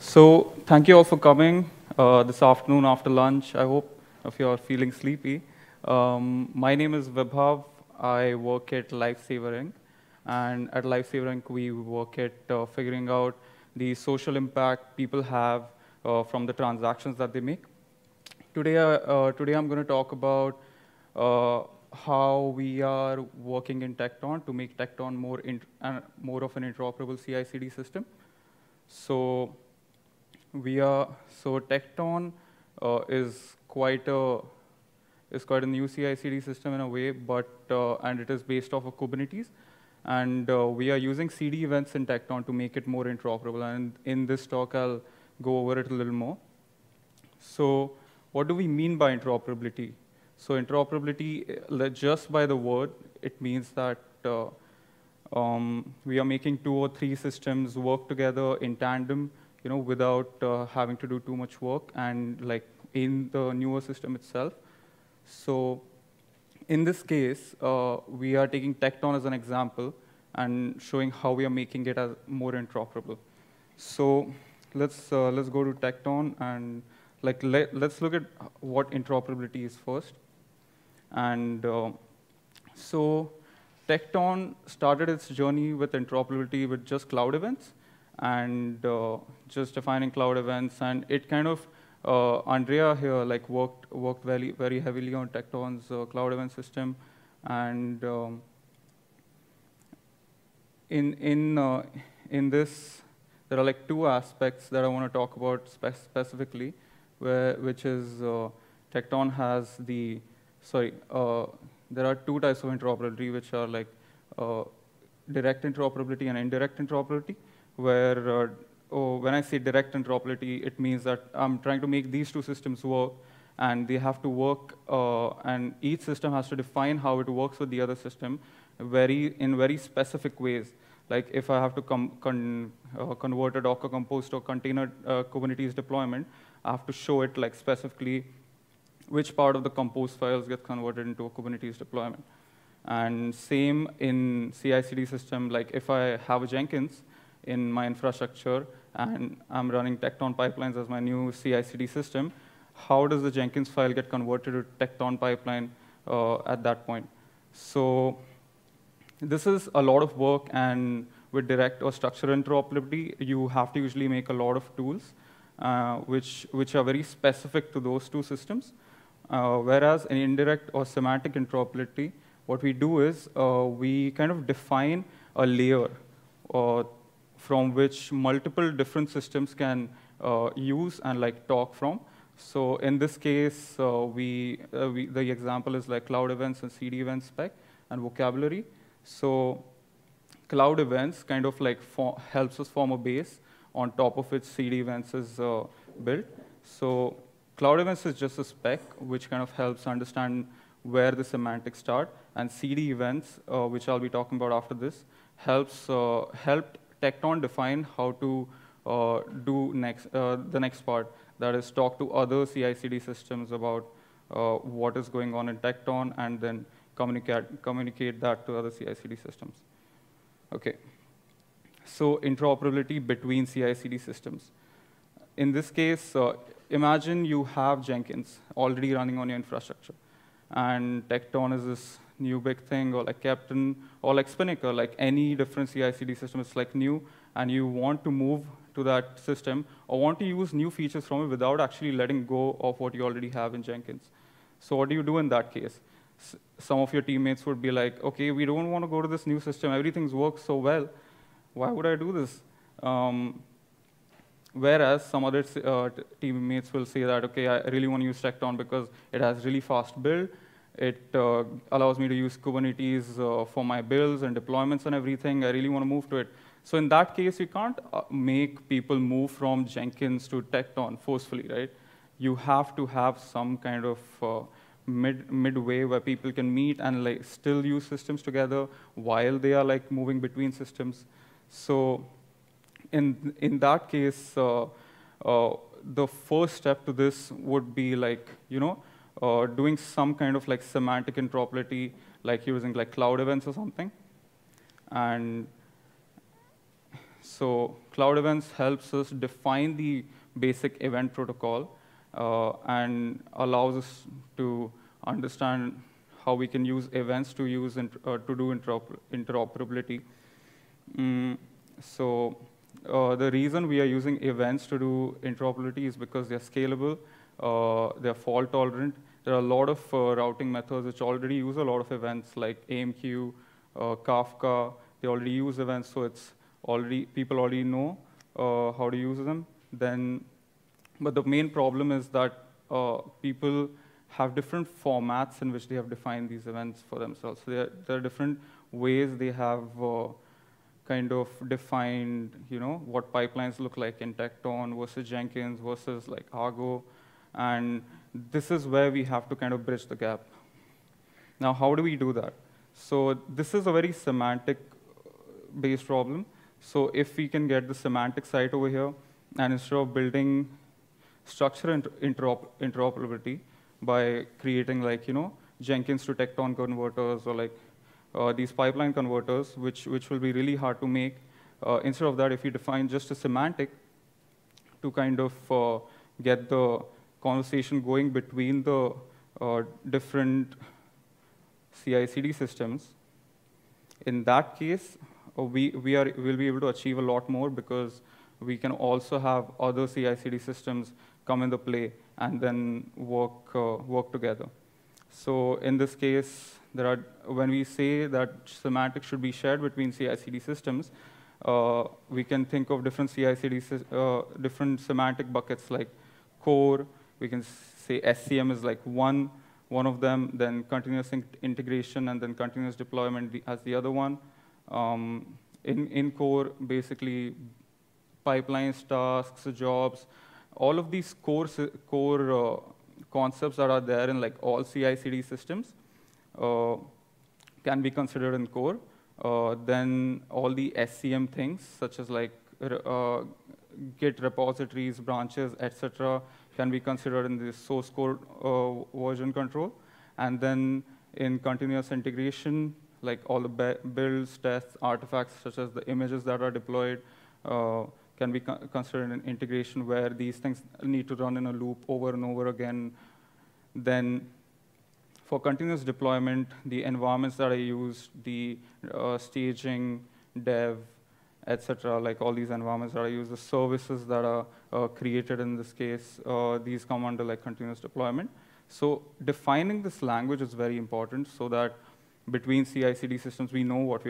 So thank you all for coming this afternoon after lunch. I hope if you're feeling sleepy. My name is Vibhav. I work at Lifesaver Inc. And at Lifesaver Inc., we work at figuring out the social impact people have from the transactions that they make. Today I'm going to talk about how we are working in Tekton to make Tekton more of an interoperable CI/CD system. So Tekton is quite a new CI/CD system in a way, but and it is based off of Kubernetes, and we are using CDEvents in Tekton to make it more interoperable. And in this talk, I'll go over it a little more. So what do we mean by interoperability? So interoperability, just by the word, it means that we are making 2 or 3 systems work together in tandem, without having to do too much work, and like in the newer system itself. So in this case, we are taking Tekton as an example and showing how we are making it as more interoperable. So let's go to Tekton and let's look at what interoperability is first. And so Tekton started its journey with interoperability with just CloudEvents and just defining CloudEvents, and it kind of Andrea here worked very heavily on Tekton's CloudEvent system, and in this there are 2 aspects that I want to talk about specifically, which is Tekton has there are 2 types of interoperability, which are direct interoperability and indirect interoperability, where when I say direct interoperability, it means that I'm trying to make these 2 systems work, and they have to work, and each system has to define how it works with the other system in very specific ways. Like if I have to convert a Docker Compose to a container Kubernetes deployment, I have to show it specifically which part of the Compose files get converted into a Kubernetes deployment. And same in CI/CD system, like if I have a Jenkins in my infrastructure and I'm running Tekton Pipelines as my new CI/CD system, how does the Jenkins file get converted to Tekton pipeline at that point? So this is a lot of work, and with direct or structured interoperability, you have to usually make a lot of tools, which are very specific to those 2 systems. Whereas in indirect or semantic interoperability, what we do is we kind of define a layer from which multiple different systems can use and talk from. So in this case, the example is CloudEvents and CDEvents spec and vocabulary. So CloudEvents kind of helps us form a base on top of which CDEvents is built. So CloudEvents is just a spec which kind of helps understand where the semantics start, and CDEvents, which I'll be talking about after this, helped Tekton define how to do the next part, that is talk to other CI/CD systems about what is going on in Tekton, and then communicate that to other CI/CD systems. Okay. So interoperability between CI/CD systems. In this case, imagine you have Jenkins already running on your infrastructure, and Tekton is this new big thing, or Captain, or Spinnaker, any different CI/CD system is new, and you want to move to that system, or want to use new features from it without actually letting go of what you already have in Jenkins. So what do you do in that case? Some of your teammates would be like, okay, we don't want to go to this new system. Everything's works so well. Why would I do this? Whereas some other teammates will say that, okay, I really want to use Tekton because it has really fast build. It allows me to use Kubernetes for my builds and deployments and everything. I really want to move to it. So in that case, you can't make people move from Jenkins to Tekton forcefully, right? You have to have some kind of midway where people can meet and still use systems together while they are moving between systems. So in that case, the first step to this would be doing some kind of semantic interoperability, using CloudEvents or something. And So CloudEvents helps us define the basic event protocol and allows us to understand how we can use events to to do interoperability. So the reason we are using events to do interoperability is because they're scalable, they're fault tolerant. There are a lot of routing methods which already use a lot of events like AMQ, Kafka. They already use events, so it's people already know how to use them. But the main problem is that people have different formats in which they have defined these events for themselves. So there are different ways they have kind of defined, what pipelines look like in Tekton versus Jenkins versus like Argo, and this is where we have to kind of bridge the gap. Now, how do we do that? So this is a very semantic-based problem. So if we can get the semantic side over here, and instead of building structure interoperability by creating like, Jenkins to Tekton converters or like these pipeline converters, which will be really hard to make. Instead of that, if you define just a semantic to kind of get the conversation going between the different CI/CD systems, in that case, we'll be able to achieve a lot more because we can also have other CI/CD systems come into play and then work together. So in this case, when we say that semantics should be shared between CI/CD systems, we can think of different CI/CD, different semantic buckets like core. We can say SCM is like one of them, then continuous integration, and then continuous deployment as the other one. In core, basically, pipelines, tasks, jobs, all of these core concepts that are there in like all CI/CD systems can be considered in core. Then all the SCM things, such as like Git repositories, branches, etc., can be considered in the source code version control. And then in continuous integration, like all the builds, tests, artifacts, such as the images that are deployed, can be considered an integration where these things need to run in a loop over and over again. Then for continuous deployment, the environments that I use, the staging, dev, etc., like all these environments that I use, the services that are created in this case, these come under like continuous deployment. So defining this language is very important so that between CI/CD systems, we know what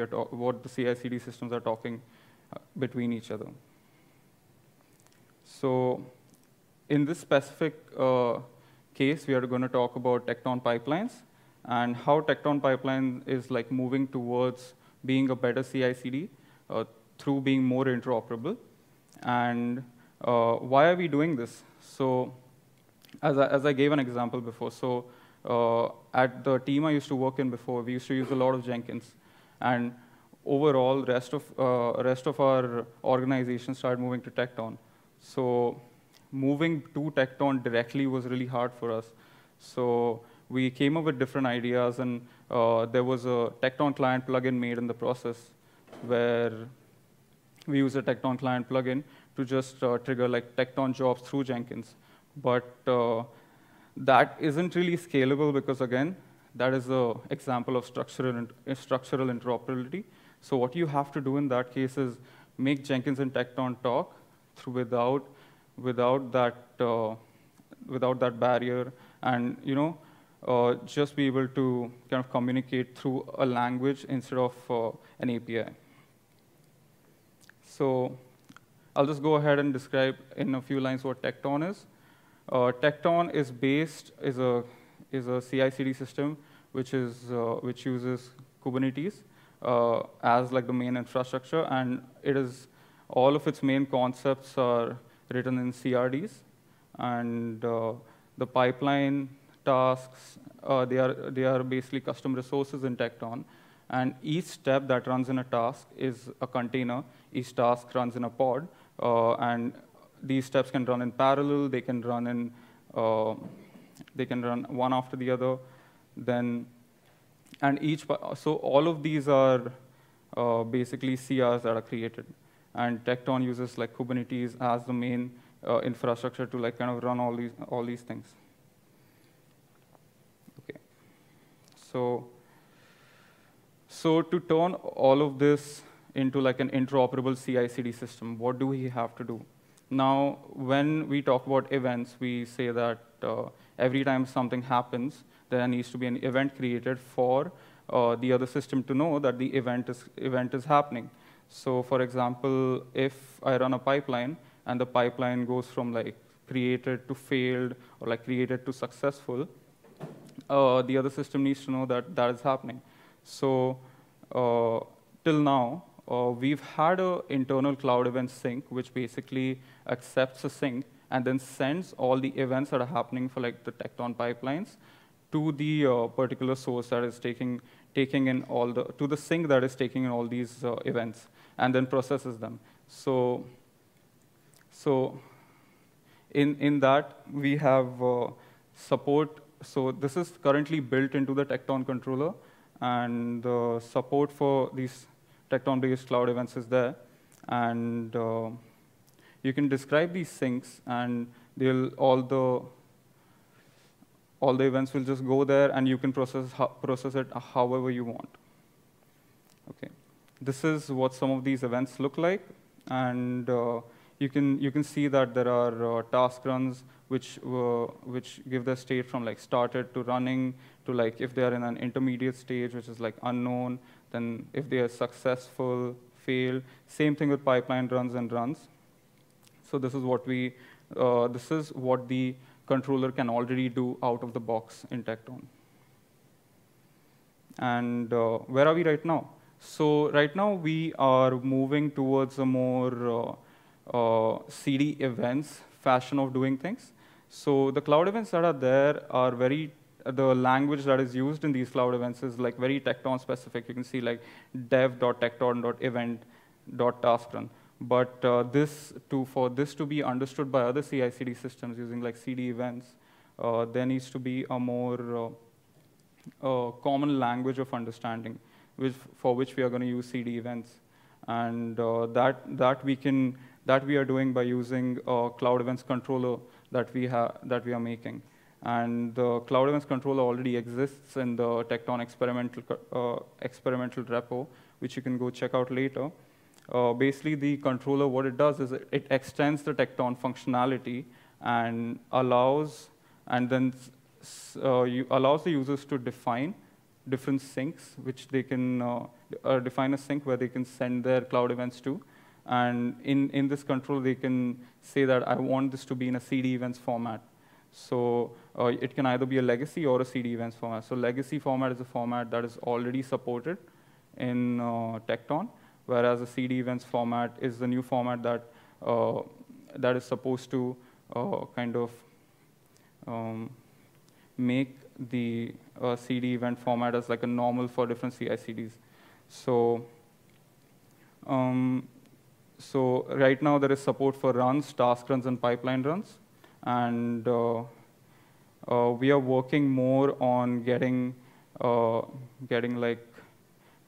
the CI/CD systems are talking between each other. So in this specific case, we are going to talk about Tekton Pipelines and how Tekton Pipeline is like moving towards being a better CI/CD through being more interoperable. And why are we doing this? So as I gave an example before, so at the team I used to work in before, we used to use a lot of Jenkins. And overall, rest of our organization started moving to Tekton. So moving to Tekton directly was really hard for us. So we came up with different ideas, and there was a Tekton client plugin made in the process where we use a Tekton client plugin to just trigger like Tekton jobs through Jenkins. But that isn't really scalable because, again, that is an example of structural interoperability. So what you have to do in that case is make Jenkins and Tekton talk without that barrier, and just be able to kind of communicate through a language instead of an API. So I'll just go ahead and describe in a few lines what Tekton is. Tekton is a CI/CD system which uses Kubernetes as like the main infrastructure, and all of its main concepts are written in CRDs, and the pipeline tasks they are basically custom resources in Tekton, and each step that runs in a task is a container. Each task runs in a pod, and these steps can run in parallel. They can run one after the other. So all of these are basically CRs that are created. and Tekton uses like Kubernetes as the main infrastructure to like kind of run all these things. Okay, so to turn all of this into like an interoperable CI/CD system, what do we have to do? Now, when we talk about events, we say that every time something happens, there needs to be an event created for the other system to know that the event is happening. So, for example, if I run a pipeline and the pipeline goes from like created to failed or like created to successful, the other system needs to know that that is happening. So till now, we've had an internal CloudEvents sync, which basically accepts a sync and then sends all the events that are happening for like the Tekton pipelines to the particular source that is taking in all the, to the sync that is taking in all these events, and then processes them. So in that, we have support. So this is currently built into the Tekton controller, and the support for these Tekton-based cloud events is there. And you can describe these syncs, and all the events will just go there, and you can process it however you want. Okay, this is what some of these events look like, and you can see that there are task runs which give the state from like started to running to like if they are in an intermediate stage, which is like unknown. Then if they are successful, failed. Same thing with pipeline runs and runs. So this is what the controller can already do out of the box in Tekton. And where are we right now? So right now we are moving towards a more CDEvents fashion of doing things. So the cloud events that are there are the language that is used in these cloud events is like very Tekton specific. You can see like dev.tekton.event.taskrun. But for this to be understood by other CI/CD systems using like CDEvents, there needs to be a more common language of understanding, for which we are going to use CDEvents, and that we are doing by using a CloudEvents controller that we are making. And the CloudEvents controller already exists in the Tekton experimental repo, which you can go check out later. Basically, the controller, what it does is it extends the Tekton functionality and allows the users to define different syncs, which they can define a sync where they can send their cloud events to. And in this control, they can say that I want this to be in a CDEvents format. So it can either be a legacy or a CDEvents format. So legacy format is a format that is already supported in Tekton, whereas a CDEvents format is the new format that is supposed to kind of make the CDEvent format as like a normal for different CI/CDs. So right now there is support for runs, task runs, and pipeline runs, and we are working more on getting like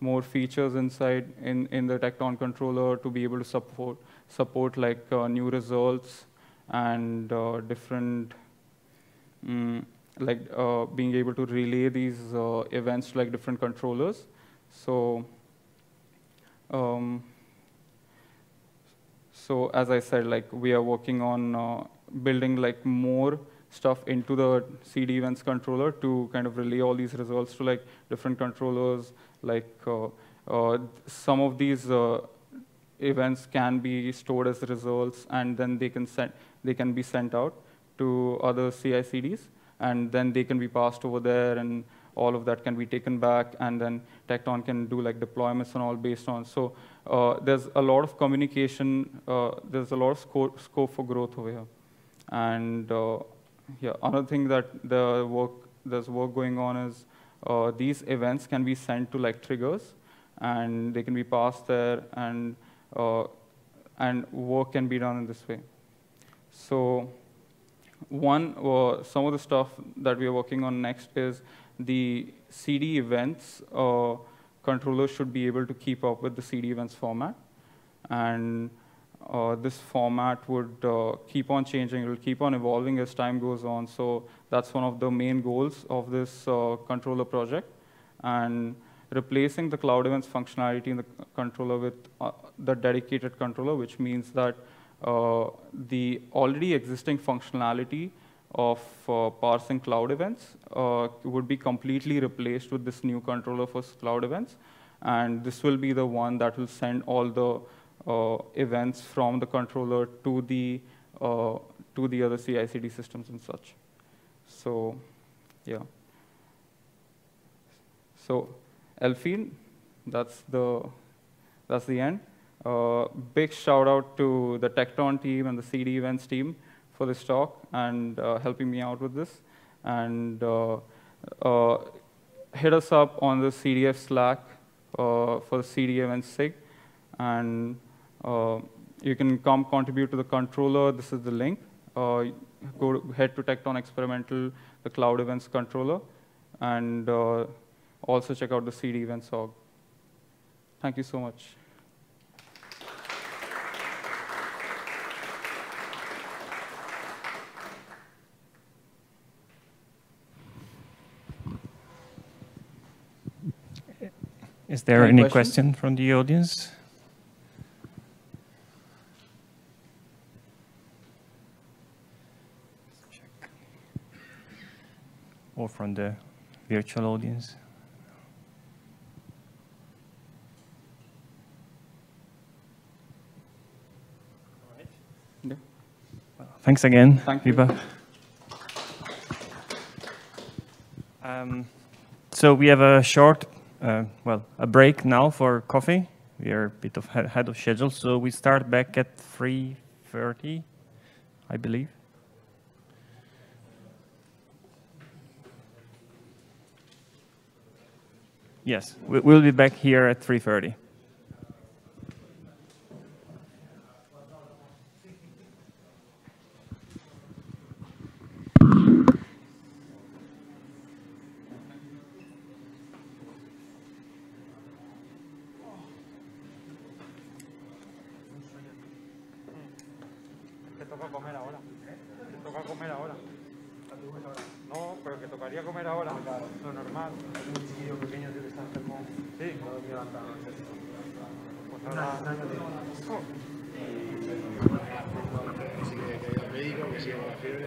more features inside in the Tekton controller to be able to support like new results and different being able to relay these events to like different controllers. So so as I said, like we are working on building like more stuff into the CDEvents controller to kind of relay all these results to like different controllers. Like some of these events can be stored as results, and then they can be sent out to other CI/CDs, and then they can be passed over there, and all of that can be taken back, and then Tekton can do like deployments and all based on. So there's a lot of communication. There's a lot of scope for growth over here. And yeah, another thing that there's work going on is these events can be sent to like triggers, and they can be passed there, and work can be done in this way. So some of the stuff that we are working on next is the CDEvents controller should be able to keep up with the CDEvents format. And this format would keep on changing. It will keep on evolving as time goes on. So that's one of the main goals of this controller project. And replacing the CloudEvents functionality in the controller with the dedicated controller, which means that the already existing functionality of parsing CloudEvents would be completely replaced with this new controller for CloudEvents. And this will be the one that will send all the events from the controller to the other CI/CD systems and such. So, yeah. So, Elfine, that's the end. Big shout out to the Tekton team and the CDEvents team for this talk and helping me out with this. And hit us up on the CDF Slack for the CDEvents SIG. And you can come contribute to the controller. This is the link. Head to Tekton Experimental, the CloudEvents controller, and also check out the CDEvents org. Thank you so much. Is there any question from the audience? Or from the virtual audience? Yeah. Well, thanks again, Thank you. Vibhav. So we have a short, a break now for coffee. We are a bit ahead of schedule, so we start back at 3:30, I believe. Yes, we'll be back here at 3:30. No, pero que tocaría comer ahora. Lo normal. Un chiquillo pequeño que está enfermo. Sí. No lo levanta. Pues ahora. Y sí que hay que ir al médico, que sigue con la fiebre.